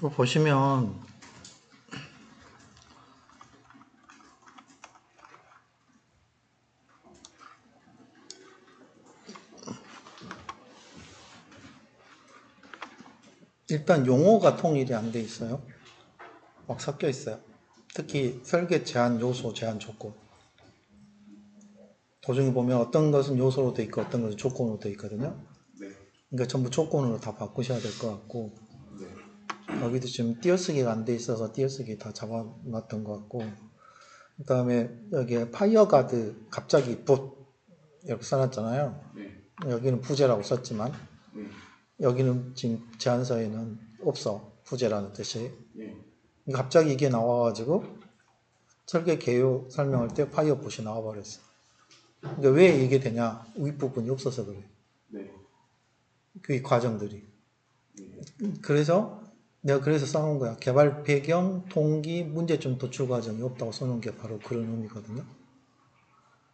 이거 보시면 일단 용어가 통일이 안 돼 있어요. 막 섞여 있어요. 특히 설계 제한 요소, 제한 조건. 도중에 보면 어떤 것은 요소로 돼 있고 어떤 것은 조건으로 돼 있거든요. 그러니까 전부 조건으로 다 바꾸셔야 될 것 같고, 여기도 지금 띄어쓰기가 안 돼 있어서 띄어쓰기 다 잡아놨던 것 같고, 그 다음에 여기에 파이어가드 갑자기 붓 이렇게 써놨잖아요. 여기는 부재라고 썼지만 여기는 지금 제안서에는 없어. 부재라는 뜻이. 갑자기 이게 나와가지고 설계 개요 설명할 때 파이어 붓이 나와버렸어. 그러니까 왜 이게 되냐? 윗부분이 없어서 그래. 그 과정들이. 그래서 내가 그래서 써놓은 거야. 개발 배경, 동기, 문제점 도출 과정이 없다고 써놓은 게 바로 그런 의미거든요.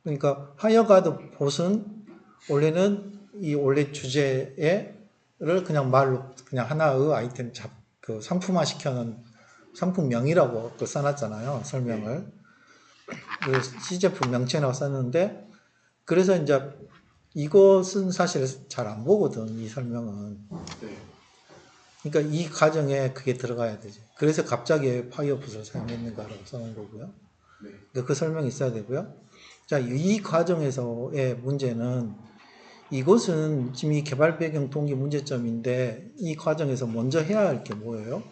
그러니까 하이어가드 봇은 원래는 이 원래 주제를 그냥 말로 그냥 하나의 아이템 그 상품화 시켜놓은 상품명이라고 그 써놨잖아요. 설명을. 그래서 시제품 명칭이라고 썼는데, 그래서 이제 이것은 사실 잘 안 보거든, 이 설명은. 그러니까 이 과정에 그게 들어가야 되지. 그래서 갑자기 파이어풋을 사용했는가라고 써놓은 거고요. 그러니까 그 설명이 있어야 되고요. 자, 이 과정에서의 문제는 이것은 지금 이 개발 배경 동기 문제점인데, 이 과정에서 먼저 해야 할 게 뭐예요?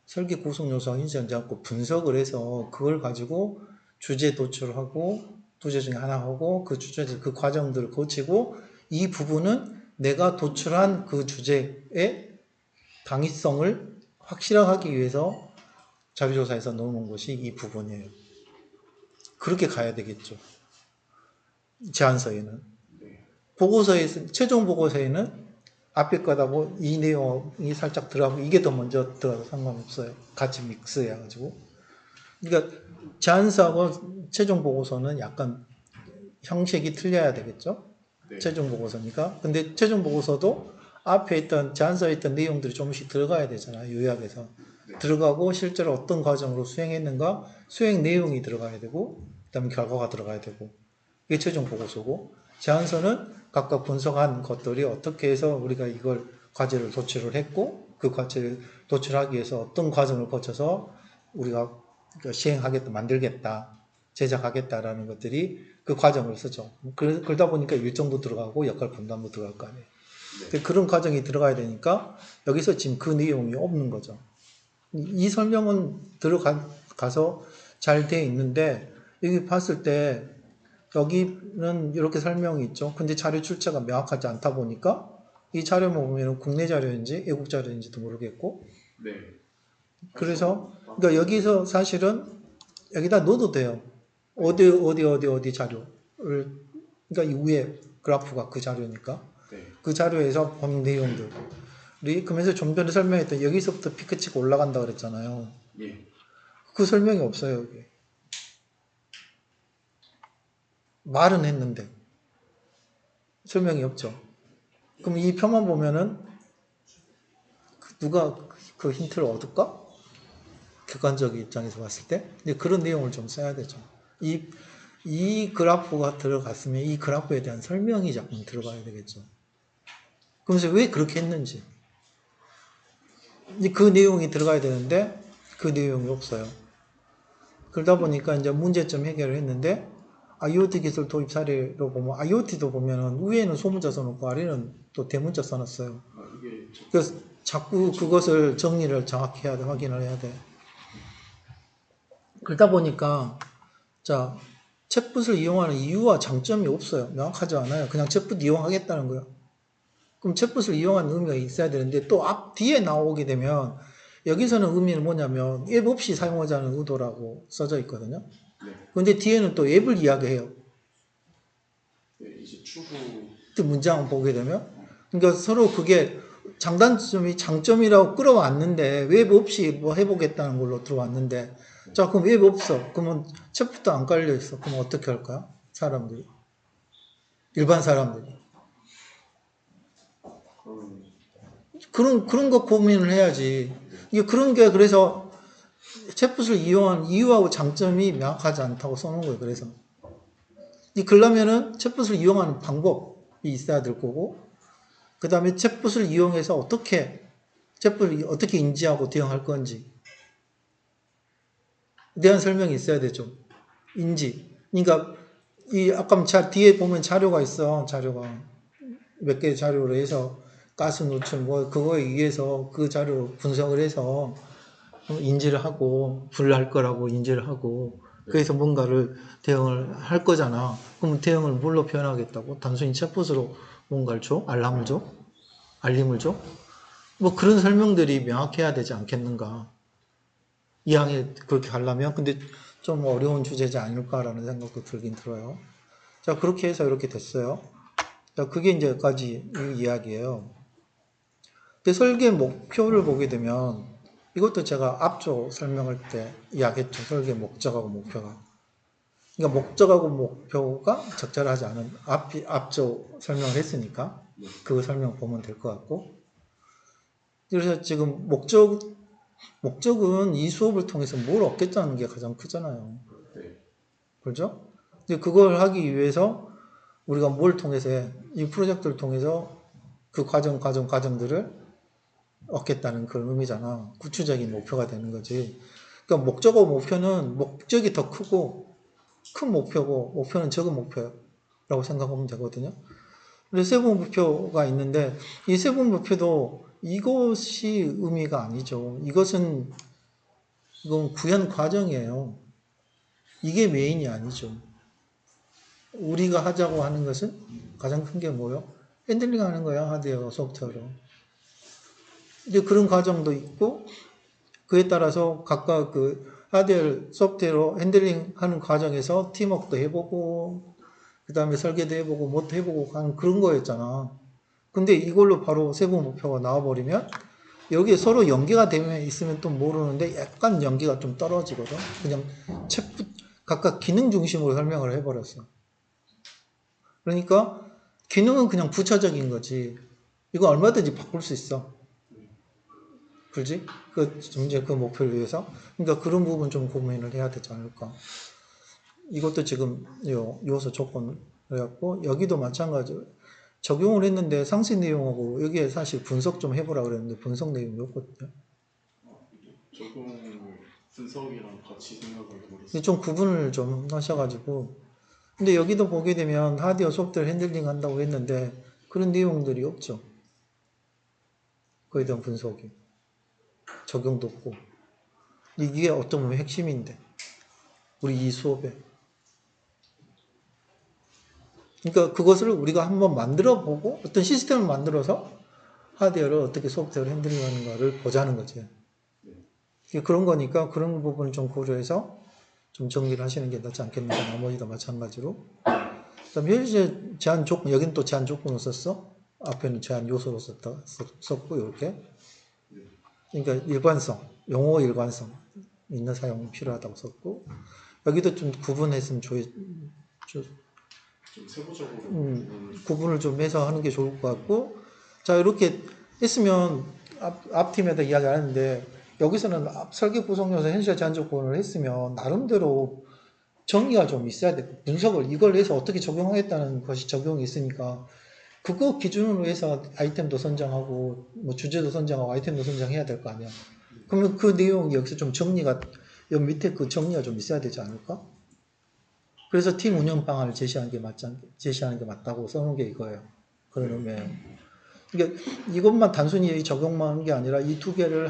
설계 구성 요소와 인지하지 않고 분석을 해서 그걸 가지고 주제 도출하고 주제 중에 하나 하고 그 주제 그 과정들을 거치고 이 부분은 내가 도출한 그 주제의 당위성을 확실하게 하기 위해서 자료조사에서 넣어놓은 것이 이 부분이에요. 그렇게 가야 되겠죠. 제안서에는. 보고서에서, 최종 보고서에는 앞에 거다 뭐 이 내용이 살짝 들어가고 이게 더 먼저 들어가도 상관없어요. 같이 믹스해가지고. 그러니까 제안서하고 최종 보고서는 약간 형식이 틀려야 되겠죠. 최종 보고서니까. 근데 최종 보고서도 앞에 있던 제안서에 있던 내용들이 조금씩 들어가야 되잖아요. 요약해서. 들어가고 실제로 어떤 과정으로 수행했는가, 수행 내용이 들어가야 되고, 그 다음에 결과가 들어가야 되고, 이게 최종 보고서고, 제안서는 각각 분석한 것들이 어떻게 해서 우리가 이걸 과제를 도출을 했고, 그 과제를 도출하기 위해서 어떤 과정을 거쳐서 우리가 시행하겠다, 만들겠다, 제작하겠다라는 것들이 그 과정을 쓰죠. 그러다 보니까 일정도 들어가고 역할 분담도 들어갈 거 아니에요. 그런 과정이 들어가야 되니까 여기서 지금 그 내용이 없는 거죠. 이 설명은 들어가서 잘 돼 있는데 여기 봤을 때 여기는 이렇게 설명이 있죠. 근데 자료 출처가 명확하지 않다 보니까 이 자료만 보면 국내 자료인지 외국 자료인지도 모르겠고. 그래서 그러니까 여기서 사실은 여기다 넣어도 돼요. 어디 자료를, 그러니까 이 위에 그래프가 그 자료니까 그 자료에서 본 내용들. 우리 그러면서 좀 전에 설명했던 여기서부터 피크 치고 올라간다 그랬잖아요. 그 설명이 없어요. 여기. 말은 했는데 설명이 없죠. 그럼 이 표만 보면은 누가 그 힌트를 얻을까? 객관적인 입장에서 봤을 때. 근데 그런 내용을 좀 써야 되죠. 이 그래프가 들어갔으면 이 그래프에 대한 설명이 자꾸 들어가야 되겠죠. 그러면서 왜 그렇게 했는지. 그 내용이 들어가야 되는데 그 내용이 없어요. 그러다 보니까 이제 문제점 해결을 했는데 IoT 기술 도입 사례로 보면 IoT도 보면은 위에는 소문자 써놓고 아래는 또 대문자 써놨어요. 그래서 자꾸 그것을 정리를 정확히 해야 돼, 확인을 해야 돼. 그러다 보니까 자 챗봇을 이용하는 이유와 장점이 없어요. 명확하지 않아요. 그냥 챗봇 이용하겠다는 거예요. 그럼 챗봇을 이용하는 의미가 있어야 되는데 또 뒤에 나오게 되면 여기서는 의미는 뭐냐면 앱 없이 사용하자는 의도라고 써져 있거든요. 그런데 뒤에는 또 앱을 이야기해요. 이제 추후 문장을 보게 되면 그러니까 서로 그게 장단점이 장점이라고 끌어왔는데 웹 없이 뭐 해보겠다는 걸로 들어왔는데 자 그럼 웹 없어. 그러면 챗봇도 안 깔려 있어. 그럼 어떻게 할까요? 사람들이 일반 사람들이 그런 거 고민을 해야지. 이게 그런 게 그래서 챗봇을 이용한 이유하고 장점이 명확하지 않다고 써놓은 거예요. 그래서 그러려면은 챗봇을 이용하는 방법이 있어야 될 거고, 그 다음에 챗봇을 이용해서 어떻게 챗봇을 어떻게 인지하고 대응할 건지 대한 설명이 있어야 되죠. 인지. 그러니까 이 아까 뒤에 보면 자료가 있어. 자료가 몇 개의 자료로 해서 가스 노출 뭐 그거에 의해서 그 자료 분석을 해서 인지를 하고 분류할 거라고 인지를 하고 그래서 뭔가를 대응을 할 거잖아. 그럼 대응을 뭘로 표현하겠다고? 단순히 챗봇으로 뭔가를 줘? 알람을 줘? 알림을 줘? 뭐 그런 설명들이 명확해야 되지 않겠는가. 이왕에 그렇게 하려면 근데 좀 어려운 주제지 않을까라는 생각도 들긴 들어요. 자, 그렇게 해서 이렇게 됐어요. 자, 그게 이제 여기까지 이 이야기예요. 근데 설계 목표를 보게 되면 이것도 제가 앞쪽 설명할 때 이야기했죠. 설계 목적하고 목표가. 그러니까 목적하고 목표가 적절하지 않은 앞쪽 설명을 했으니까 그 설명 보면 될 것 같고. 그래서 지금 목적은 이 수업을 통해서 뭘 얻겠다는 게 가장 크잖아요. 그렇죠? 근데 그걸 하기 위해서 우리가 뭘 통해서 이 프로젝트를 통해서 그 과정들을 얻겠다는 그런 의미잖아. 구체적인 목표가 되는 거지. 그러니까 목적과 목표는 목적이 더 크고 큰 목표고 목표는 적은 목표라고 생각하면 되거든요. 그래서 세부 목표가 있는데 이 세부 목표도 이것이 의미가 아니죠. 이건 구현 과정이에요. 이게 메인이 아니죠. 우리가 하자고 하는 것은 가장 큰 게 뭐예요? 핸들링 하는 거야, 하드웨어, 소프트웨어로. 이제 그런 과정도 있고, 그에 따라서 각각 그 하드웨어, 소프트웨어로 핸들링 하는 과정에서 팀워크도 해보고, 그 다음에 설계도 해보고, 뭐도 해보고 하는 그런 거였잖아. 근데 이걸로 바로 세부 목표가 나와버리면, 여기에 서로 연계가 되면 있으면 또 모르는데, 약간 연계가 좀 떨어지거든. 그냥 각각 기능 중심으로 설명을 해버렸어. 그러니까, 기능은 그냥 부차적인 거지. 이거 얼마든지 바꿀 수 있어. 그지? 이제 그 목표를 위해서. 그러니까 그런 부분 좀 고민을 해야 되지 않을까. 이것도 지금 요소 조건을 해갖고, 여기도 마찬가지로 적용을 했는데 상세 내용하고 여기에 사실 분석 좀 해보라 그랬는데 분석 내용이 없거든요. 적용 분석이랑 같이 생각을 해버렸어요. 좀 구분을 좀 하셔가지고. 근데 여기도 보게 되면 하드웨어 소프트웨어 핸들링 한다고 했는데 그런 내용들이 없죠. 그에 대한 분석이. 적용도 없고. 이게 어떤 보면 핵심인데. 우리 이 수업에. 그러니까 그것을 우리가 한번 만들어 보고 어떤 시스템을 만들어서 하드웨어를 어떻게 소프트웨어를 핸들링하는가를 보자는 거지. 그런 거니까 그런 부분을 좀 고려해서 좀 정리를 하시는 게 낫지 않겠는가. 나머지도 마찬가지로. 그다음에 현재 제한 조건, 여기는 또 제한 조건을 썼어. 앞에는 제한 요소로 썼고 이렇게. 그러니까 일관성, 용어 일관성 있는 사용이 필요하다고 썼고 여기도 좀 구분했으면 좀 세부적으로 구분을 좀 해서 하는 게 좋을 것 같고 자 이렇게 했으면 앞 팀에다 이야기 하는데 여기서는 설계 구성 요소 현실 제한 조건을 했으면 나름대로 정의가 좀 있어야 돼. 분석을 이걸 해서 어떻게 적용하겠다는 것이 적용이 있으니까 그거 기준으로 해서 아이템도 선정하고 뭐 주제도 선정하고 아이템도 선정해야 될 거 아니야. 그러면 그 내용이 여기서 좀 정리가 여기 밑에 그 정리가 좀 있어야 되지 않을까? 그래서 팀 운영 방안을 제시하는 게 맞다고 써놓은 게 이거예요. 그런 의미에요. 그러니까 이것만 단순히 적용만 하는 게 아니라 이 두 개를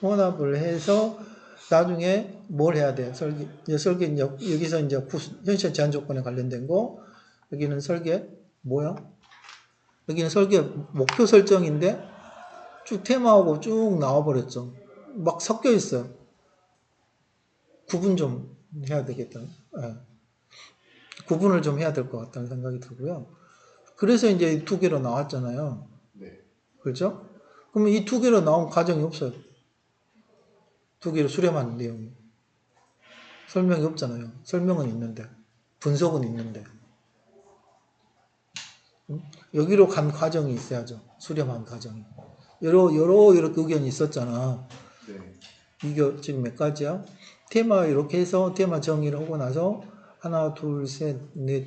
혼합을 해서 나중에 뭘 해야 돼? 설계 여기서 이제 현실 제한 조건에 관련된 거 여기는 설계 뭐야? 여기는 설계 목표 설정인데 쭉 테마하고 쭉 나와버렸죠. 막 섞여 있어요. 구분 좀 해야 되겠다. 네. 구분을 좀 해야 될 것 같다는 생각이 들고요. 그래서 이제 두 개로 나왔잖아요. 네. 그렇죠? 그러면 이 두 개로 나온 과정이 없어요. 두 개로 수렴하는 내용이. 설명이 없잖아요. 설명은 있는데. 분석은 있는데. 여기로 간 과정이 있어야죠. 수렴한 과정이. 여러 의견이 있었잖아. 네. 이게 지금 몇 가지야? 테마 이렇게 해서 테마 정의를 하고 나서 하나, 둘, 셋, 넷,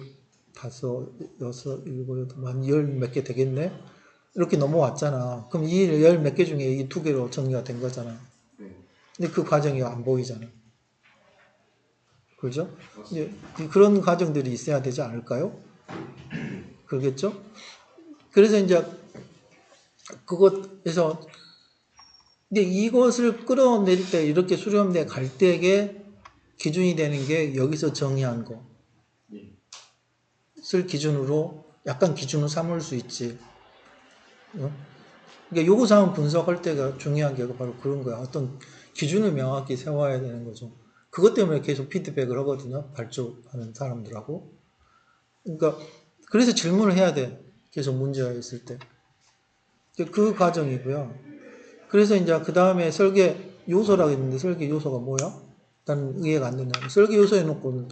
다섯, 여섯, 일곱, 여덟, 한 열 몇 개 되겠네? 이렇게 넘어왔잖아. 그럼 이 열 몇 개 중에 이 두 개로 정리가 된 거잖아. 네. 근데 그 과정이 안 보이잖아. 그죠? 맞습니다. 이제 그런 과정들이 있어야 되지 않을까요? 그러겠죠? 그래서 이제 그것에서 근데 이것을 끌어낼 때 이렇게 수렴대 갈 때에 기준이 되는 게 여기서 정의한 예. 것을 기준으로 약간 기준으로 삼을 수 있지. 어? 그러니까 요구사항 분석할 때가 중요한 게 바로 그런 거야. 어떤 기준을 명확히 세워야 되는 거죠. 그것 때문에 계속 피드백을 하거든요. 발족하는 사람들하고. 그러니까 그래서 질문을 해야 돼. 계속 문제가 있을 때. 그 과정이고요. 그래서 이제 그 다음에 설계 요소라고 했는데 설계 요소가 뭐야? 나는 이해가 안 된다. 설계 요소 해놓고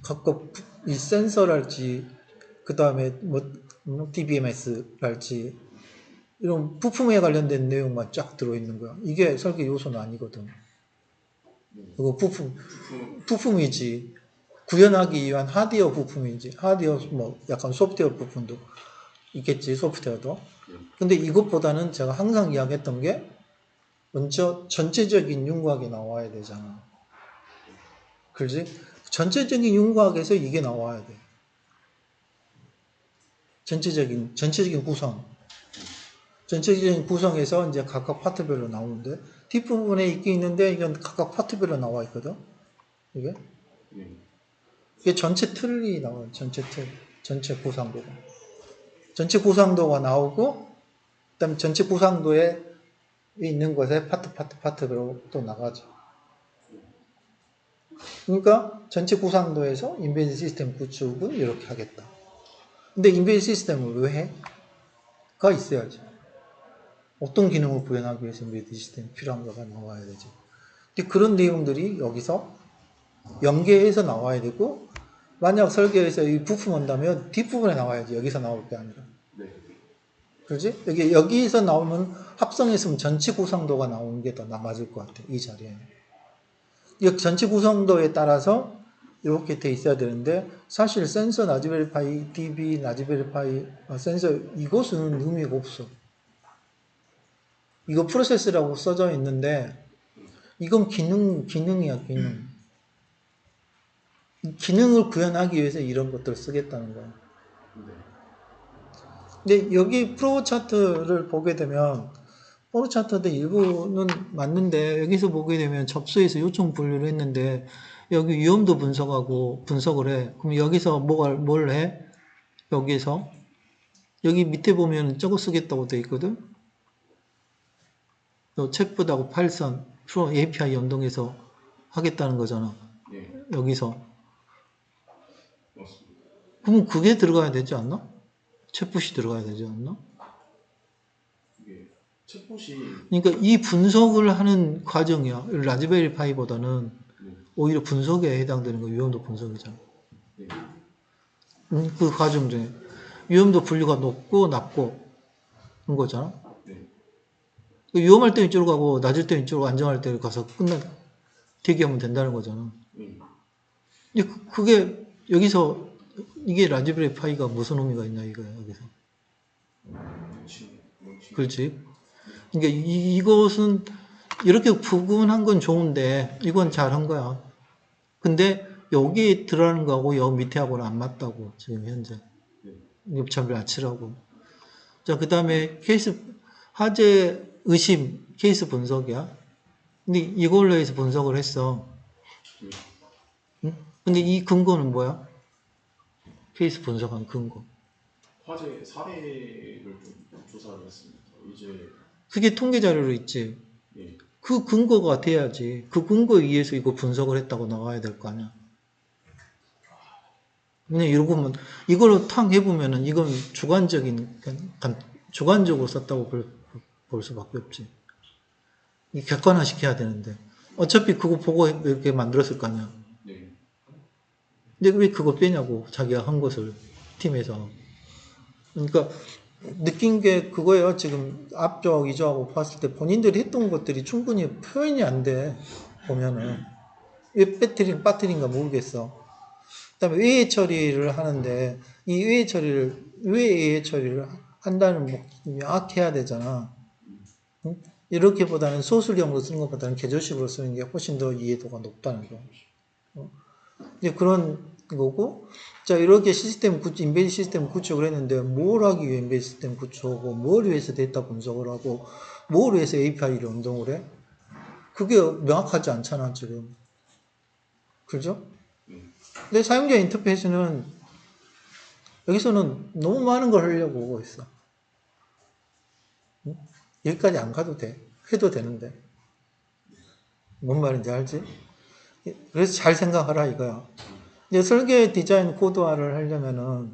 각각 이 센서랄지 그 다음에 뭐 DBMS랄지 이런 부품에 관련된 내용만 쫙 들어있는 거야. 이게 설계 요소는 아니거든. 이거 부품이지. 구현하기 위한 하드웨어 부품이지. 하드웨어 뭐 약간 소프트웨어 부품도 있겠지. 소프트웨어도. 근데 이것보다는 제가 항상 이야기했던 게 먼저 전체적인 윤곽이 나와야 되잖아. 그렇지? 전체적인 윤곽에서 이게 나와야 돼. 전체적인 구성. 전체적인 구성에서 이제 각각 파트별로 나오는데, 뒷부분에 있는데, 이건 각각 파트별로 나와 있거든? 이게? 이게 전체 틀이 나와요. 전체 틀. 전체 고상도가. 전체 고상도가 나오고, 그 다음에 전체 고상도에 있는 것에 파트별로 또 나가죠. 그러니까 전체 구상도에서 인베이드 시스템 구축은 이렇게 하겠다. 근데 인베이드 시스템을 왜 해? 가 있어야지. 어떤 기능을 구현하기 위해서 인베이드 시스템이 필요한가가 나와야 되지. 근데 그런 내용들이 여기서 연계해서 나와야 되고, 만약 설계에서 이 부품 온다면 뒷부분에 나와야지. 여기서 나올 게 아니라. 그렇지? 여기서 나오면 합성했으면 전체 구성도가 나오는 게 더 맞을 것 같아. 이 자리에. 이 전체 구성도에 따라서 이렇게 돼 있어야 되는데 사실 센서 라즈베리 파이, DB 라즈베리 파이, 센서 이것은 의미가 없어. 이거 프로세스라고 써져 있는데 이건 기능이야, 기능. 기능을 구현하기 위해서 이런 것들을 쓰겠다는 거야. 근데 여기 프로 차트를 보게 되면 프로 차트도 일부는 맞는데 여기서 보게 되면 접수해서 요청 분류를 했는데 여기 위험도 분석을 해. 그럼 여기서 뭘 해? 여기서 여기 밑에 보면 저거 쓰겠다고 돼 있거든. 챗봇하고 파이썬 프로 API 연동해서 하겠다는 거잖아. 여기서. 그럼 그게 들어가야 되지 않나? 챗봇이 들어가야 되지 않나? 챗봇이 그러니까 이 분석을 하는 과정이야. 라즈베리 파이보다는 오히려 분석에 해당되는 거 위험도 분석이잖아. 그 과정 중에 위험도 분류가 높고 낮고 그런 거잖아. 위험할 때는 이쪽으로 가고 낮을 때는 이쪽으로 안정할 때 가서 대기하면 된다는 거잖아. 근데 그게 여기서 이게 라즈베리 파이가 무슨 의미가 있냐 이거야 여기서. 그렇지. 그러니까 이것은 이렇게 구분한 건 좋은데 이건 잘한 거야. 근데 여기 들어가는 거하고 여기 밑에 하고는 안 맞다고 지금 현재. 겹차별 아치라고. 자, 그 다음에 화재 의심 케이스 분석이야. 근데 이걸로 해서 분석을 했어. 응? 근데 이 근거는 뭐야? 케이스 분석한 근거. 화재 사례를 좀 조사를 했습니다. 이제 그게 통계 자료로 있지. 그 근거가 돼야지. 그 근거에 의해서 이거 분석을 했다고 나와야 될 거 아니야. 그냥 이러고 보면, 이걸로 탕 해보면은 이건 주관적으로 썼다고 볼 수밖에 없지. 객관화 시켜야 되는데. 어차피 그거 보고 이렇게 만들었을 거 아니야. 근데 왜 그거 빼냐고, 자기가 한 것을, 팀에서. 그러니까, 느낀 게 그거예요. 지금 앞쪽 이쪽하고 봤을 때 본인들이 했던 것들이 충분히 표현이 안 돼. 보면은 왜 빠뜨린가 모르겠어. 그다음에 외의 처리를 하는데 이 외의 처리를 왜 외의 처리를 한다는 목적이 명확해야 되잖아. 응? 이렇게보다는 소술형으로 쓰는 것보다는 개조식으로 쓰는 게 훨씬 더 이해도가 높다는 거. 이제 그런 거고, 자, 이렇게 인베디 시스템 구축을 했는데, 뭘 하기 위해 인베디 시스템 구축하고, 뭘 위해서 데이터 분석을 하고, 뭘 위해서 API를 운동을 해? 그게 명확하지 않잖아, 지금. 그죠? 근데 사용자 인터페이스는, 여기서는 너무 많은 걸 하려고 하고 있어. 응? 여기까지 안 가도 돼. 해도 되는데. 뭔 말인지 알지? 그래서 잘 생각하라, 이거야. 이제 설계 디자인 코드화를 하려면은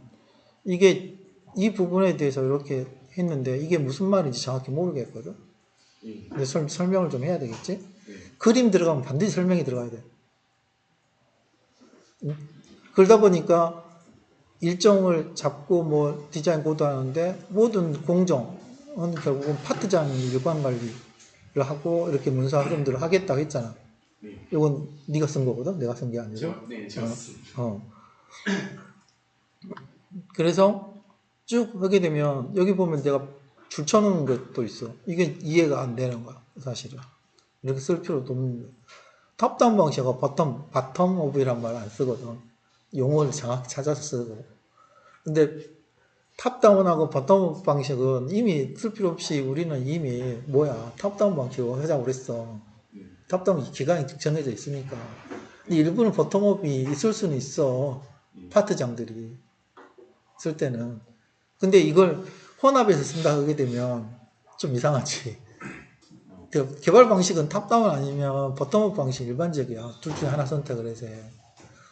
이게 이 부분에 대해서 이렇게 했는데 이게 무슨 말인지 정확히 모르겠거든. 근데 설명을 좀 해야 되겠지. 그림 들어가면 반드시 설명이 들어가야 돼. 그러다 보니까 일정을 잡고 뭐 디자인 코드하는데 모든 공정은 결국은 파트장이 일관 관리를 하고 이렇게 문서 흐름들을 하겠다고 했잖아. 이건 네가 쓴 거거든. 내가 쓴 게 아니고. 제가 썼습니다. 그래서 쭉 하게 되면 여기 보면 내가 줄쳐놓은 것도 있어. 이게 이해가 안 되는 거야, 사실은. 이렇게 쓸 필요도 없는 거야. 탑다운 방식하고 바텀 업이란 말 안 쓰거든. 용어를 정확히 찾아서 쓰고. 근데 탑다운하고 바텀업 방식은 이미 쓸 필요 없이 우리는 이미 뭐야, 탑다운 방식으로 하자고 그랬어. 탑다운 기간이 정해져 있으니까. 근데 일부는 버텀업이 있을 수는 있어. 파트장들이 쓸 때는. 근데 이걸 혼합해서 쓴다 하게 되면 좀 이상하지. 개발 방식은 탑다운 아니면 버텀업 방식 일반적이야. 둘 중에 하나 선택을 해서 해.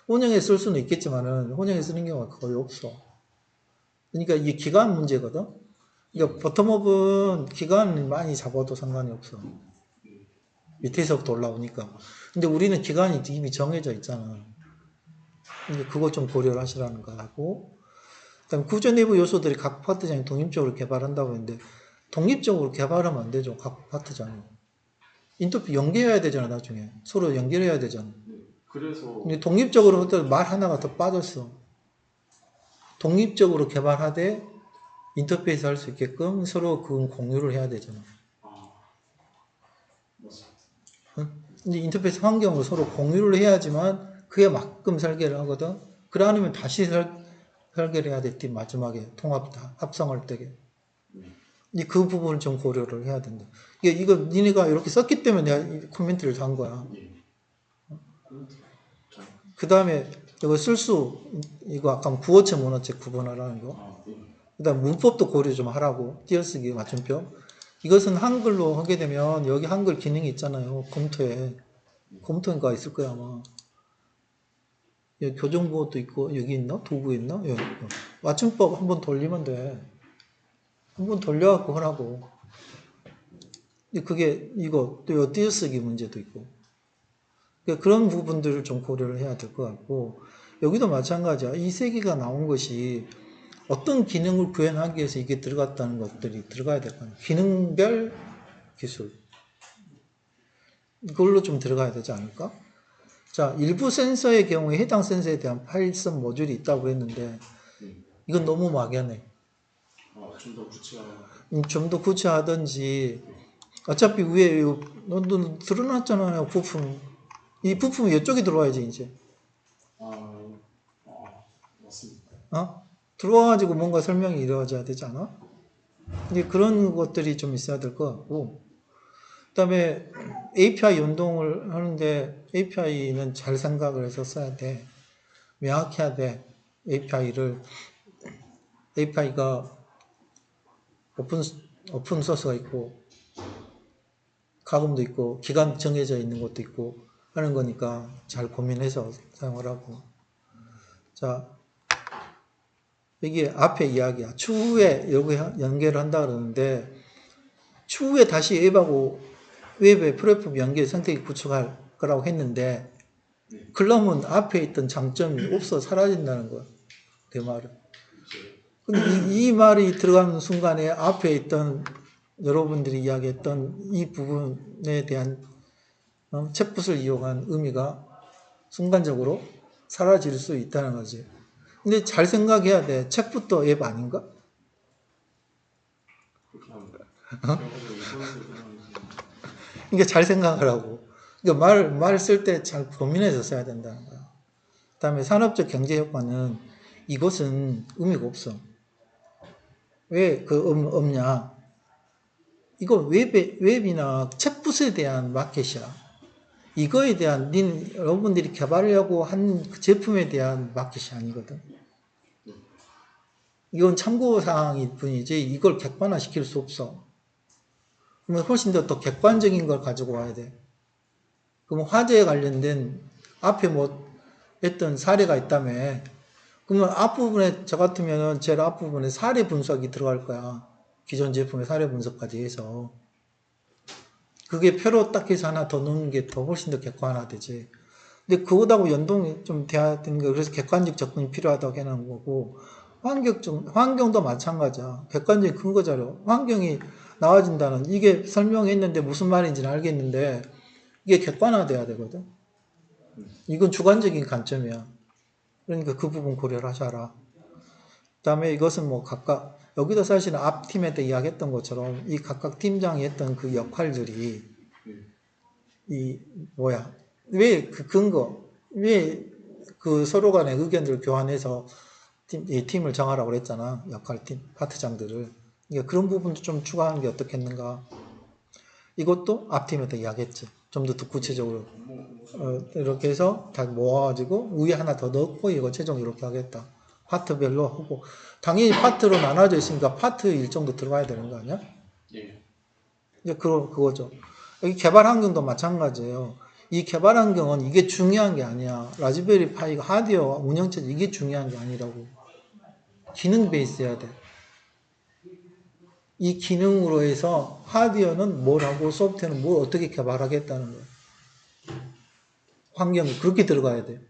혼용에 쓸 수는 있겠지만은 혼용에 쓰는 경우가 거의 없어. 그러니까 이게 기간 문제거든. 그러니까 버텀업은 기간 많이 잡아도 상관이 없어. 밑에서부터 올라오니까. 근데 우리는 기간이 이미 정해져 있잖아. 그러니까 그거 좀 고려를 하시라는 거하고, 그다음 구조 내부 요소들이 각 파트장이 독립적으로 개발한다고 했는데 독립적으로 개발하면 안 되죠. 각 파트장이. 인터페이스 연계해야 되잖아, 나중에. 서로 연결해야 되잖아. 그래서 근데 독립적으로 하더라도 말 하나가 더 빠졌어. 독립적으로 개발하되 인터페이스 할 수 있게끔 서로 그 공유를 해야 되잖아. 맞습니다. 근데 인터페이스 환경을 서로 공유를 해야지만 그게 맞끔 설계를 하거든. 그래 않으면 다시 설계를 해야 돼. 마지막에 합성할 때게. 그 부분을 좀 고려를 해야 된다. 이거 니네가 이렇게 썼기 때문에 내가 이 코멘트를 단 거야. 그 다음에 이거 이거 아까 구어체 문어체 구분하라는 거. 그 다음 문법도 고려 좀 하라고. 띄어쓰기 맞춤표. 이것은 한글로 하게 되면 여기 한글 기능이 있잖아요. 검토인가 있을 거야 아마. 여기 교정보호도 있고 여기 있나? 도구 있나? 여기. 맞춤법 한번 돌리면 돼. 한번 돌려갖고 하라고. 그게 이거 또 띄어쓰기 문제도 있고. 그러니까 그런 부분들을 좀 고려를 해야 될 것 같고 여기도 마찬가지야. 이 세 개가 나온 것이 어떤 기능을 구현하기 위해서 이게 들어갔다는 것들이 들어가야 될 거 아니야. 기능별 기술. 이걸로 좀 들어가야 되지 않을까? 자, 일부 센서의 경우에 해당 센서에 대한 파일성 모듈이 있다고 했는데 이건 너무 막연해. 좀 더 구체하든지 어차피 위에 너 드러났잖아요. 부품. 이 부품이 이쪽에 들어와야지 이제. 맞습니다. 들어와가지고 뭔가 설명이 이루어져야 되지 않아? 이제 그런 것들이 좀 있어야 될 것 같고, 그 다음에 API 연동을 하는데 API는 잘 생각을 해서 써야 돼. 명확해야 돼. API가 오픈 소스가 있고, 가금도 있고, 기간 정해져 있는 것도 있고, 하는 거니까 잘 고민해서 사용을 하고. 자, 여기 앞에 이야기야. 추후에 여기 연결을 한다 그러는데, 추후에 다시 웹의 플랫폼 연결 선택이 구축할 거라고 했는데, 그러면 앞에 있던 장점이 없어 사라진다는 거야. 내 말은. 근데 이 말이 들어가는 순간에 앞에 있던 여러분들이 이야기했던 이 부분에 대한 챗붓을 이용한 의미가 순간적으로 사라질 수 있다는 거지. 근데 잘 생각해야 돼. 챗붓도 앱 아닌가? 그렇게 합니다. 그러니까 잘 생각하라고. 그러니까 말 쓸 때 잘 고민해서 써야 된다는 거야. 그 다음에 산업적 경제 효과는 이것은 의미가 없어. 왜 없냐? 이거 웹이나 챗붓에 대한 마켓이야. 이거에 대한 여러분들이 개발하려고 한 그 제품에 대한 마켓이 아니거든. 이건 참고사항일 뿐이지 이걸 객관화시킬 수 없어. 그러면 훨씬 더 객관적인 걸 가지고 와야 돼. 그러면 화재에 관련된 앞에 뭐 했던 사례가 있다며. 그러면 앞부분에 저 같으면 제일 앞부분에 사례 분석이 들어갈 거야. 기존 제품의 사례 분석까지 해서. 그게 표로 딱 해서 하나 더 넣는 게 더 훨씬 더 객관화되지. 근데 그거하고 연동이 좀 돼야 되는 거. 그래서 객관적 접근이 필요하다고 해놓은 거고, 환경도 마찬가지야. 객관적인 근거 자료. 환경이 나아진다는, 이게 설명했는데 무슨 말인지는 알겠는데, 이게 객관화돼야 되거든. 이건 주관적인 관점이야. 그러니까 그 부분 고려를 하셔라. 그 다음에 이것은 뭐 각각, 여기도 사실은 앞 팀한테 이야기했던 것처럼 이 각각 팀장이 했던 그 역할들이 왜 그 근거, 왜 그 서로 간의 의견들을 교환해서 이 팀을 정하라고 그랬잖아. 역할팀, 파트장들을. 그러니까 그런 부분도 좀 추가하는 게 어떻겠는가. 이것도 앞팀한테 이야기했지. 좀 더 구체적으로. 이렇게 해서 다 모아가지고 위에 하나 더 넣고 이거 최종 이렇게 하겠다. 파트별로 하고. 당연히 파트로 나눠져 있으니까 파트 일정도 들어가야 되는 거 아니야? 예. 이제 그거죠. 여기 개발 환경도 마찬가지예요. 이 개발 환경은 이게 중요한 게 아니야. 라즈베리 파이가 하드웨어 운영체제 이게 중요한 게 아니라고. 기능 베이스여야 돼. 이 기능으로 해서 하드웨어는 뭘 하고 소프트웨어는 뭘 어떻게 개발하겠다는 거야. 환경이 그렇게 들어가야 돼.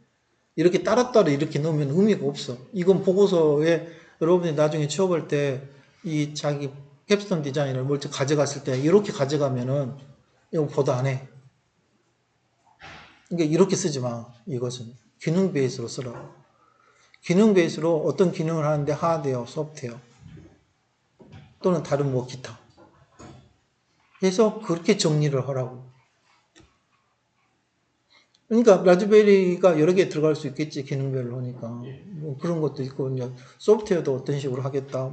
이렇게 따로따로 이렇게 넣으면 의미가 없어. 이건 보고서에 여러분이 나중에 취업할 때 이 자기 캡스톤 디자인을 뭘 가져갔을 때 이렇게 가져가면은 이거 보도 안 해. 그러니까 이렇게 쓰지 마. 이것은 기능 베이스로 쓰라. 기능 베이스로 어떤 기능을 하는데 하드웨어, 소프트웨어 또는 다른 뭐 기타 해서 그렇게 정리를 하라고. 그러니까 라즈베리가 여러 개 들어갈 수 있겠지. 기능별로 하니까 뭐 그런 것도 있고 이제 소프트웨어도 어떤 식으로 하겠다.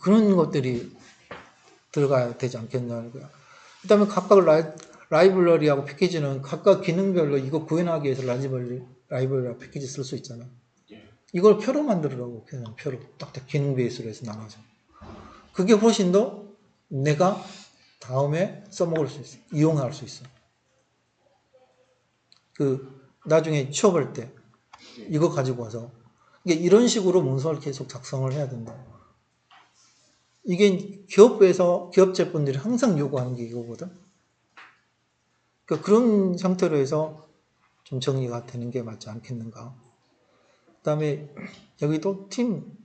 그런 것들이 들어가야 되지 않겠냐는 거야. 그 다음에 각각 라이브러리하고 패키지는 각각 기능별로 이거 구현하기 위해서 라이브러리와 패키지 쓸 수 있잖아. 이걸 표로 만들으라고. 그냥 표로 딱딱 기능 베이스로 해서 나눠서. 그게 훨씬 더 내가 다음에 써먹을 수 있어. 이용할 수 있어. 나중에 취업할 때 이거 가지고 와서 이런 식으로 문서를 계속 작성을 해야 된다. 이게 기업에서 기업체분들이 항상 요구하는 게 이거거든. 그러니까 그런 상태로 해서 좀 정리가 되는 게 맞지 않겠는가. 그 다음에 여기도 팀.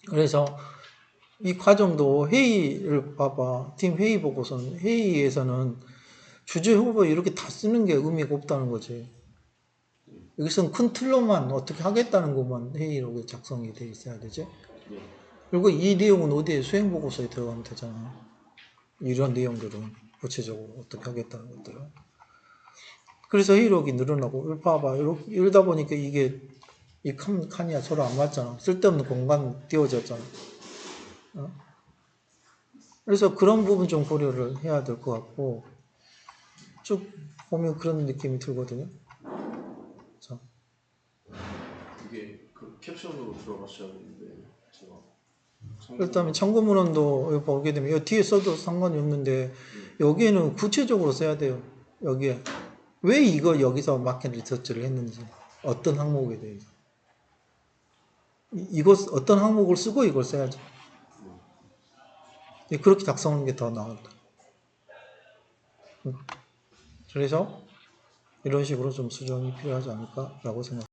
그래서 이 과정도 회의를 봐봐. 팀 회의 보고서는 회의에서는 주제 후보 이렇게 다 쓰는 게 의미가 없다는 거지. 여기서는 큰 틀로만 어떻게 하겠다는 것만 회의로 작성이 돼 있어야 되지. 그리고 이 내용은 어디에 수행보고서에 들어가면 되잖아. 이런 내용들은 구체적으로 어떻게 하겠다는 것들은. 그래서 회의록이 늘어나고 봐봐. 이러다 보니까 이게 이 칸이야 서로 안 맞잖아. 쓸데없는 공간 띄워졌잖아. 그래서 그런 부분 좀 고려를 해야 될 것 같고 쭉 보면 그런 느낌이 들거든요. 자. 이게 그 캡션으로 들어가셔야 되는데 제가 그렇다면 참고문헌도 보게 되면 여기 뒤에 써도 상관이 없는데 여기에는 구체적으로 써야 돼요. 여기에 왜 이거 여기서 마켓 리서치를 했는지 어떤 항목에 대해서 이거 어떤 항목을 쓰고 이걸 써야죠. 그렇게 작성하는 게 더 나았다. 그래서 이런 식으로 좀 수정이 필요하지 않을까라고 생각합니다.